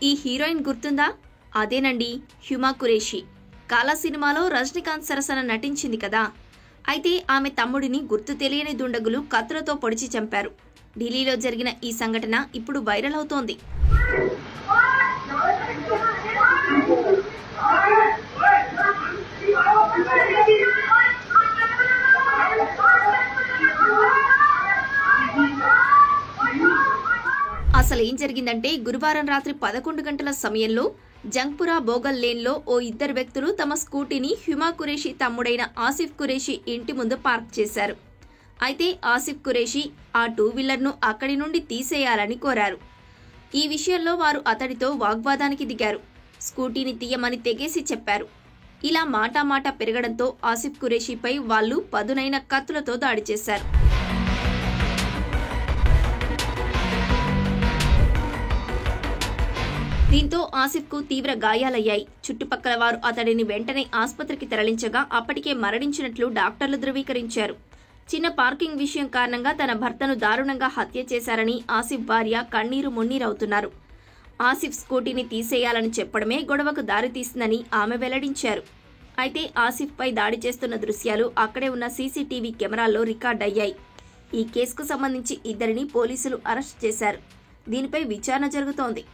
ఈ హీరోయిన్ గుర్తుందా? అదేనండి, హ్యుమా ఖురేషీ. కాలా సినిమాలో రజనీకాంత్ సరసన నటించింది కదా. అయితే ఆమె తమ్ముడిని గుర్తు తెలియని దుండగులు కత్తులతో పొడిచి చంపారు. ఢిల్లీలో జరిగిన ఈ సంఘటన ఇప్పుడు వైరల్ అవుతోంది. అసలేం జరిగిందంటే, గురువారం రాత్రి 11 గంటల సమయంలో జంగ్పురా బోగల్ లేన్లో ఓ ఇద్దరు వ్యక్తులు తమ స్కూటీని హ్యుమా ఖురేషీ తమ్ముడైన ఆసిఫ్ ఖురేషీ ఇంటి ముందు పార్క్ చేశారు. అయితే ఆసిఫ్ ఖురేషీ ఆ టూ వీలర్ను అక్కడి నుండి తీసేయాలని కోరారు. ఈ విషయంలో వారు అతడితో వాగ్వాదానికి దిగారు. స్కూటీని తీయమని తెగేసి చెప్పారు. ఇలా మాటామాట పెరగడంతో ఆసిఫ్ ఖురేషీపై వాళ్లు పదునైన కత్తులతో దాడి చేశారు. దీంతో ఆసిఫ్కు తీవ్ర గాయాలయ్యాయి. చుట్టుపక్కల వారు అతడిని వెంటనే ఆస్పత్రికి తరలించగా అప్పటికే మరణించినట్లు డాక్టర్లు ధృవీకరించారు. చిన్న పార్కింగ్ విషయం కారణంగా తన భర్తను దారుణంగా హత్య చేశారని ఆసిఫ్ భార్య కన్నీరు మున్నీరవుతున్నారు. ఆసిఫ్ స్కూటీని తీసేయాలని చెప్పడమే గొడవకు దారితీసిందని ఆమె వెల్లడించారు. అయితే ఆసిఫ్పై దాడి చేస్తున్న దృశ్యాలు అక్కడే ఉన్న సీసీటీవీ కెమెరాల్లో రికార్డయ్యాయి. ఈ కేసుకు సంబంధించి ఇద్దరిని పోలీసులు అరెస్ట్ చేశారు. దీనిపై విచారణ జరుగుతోంది.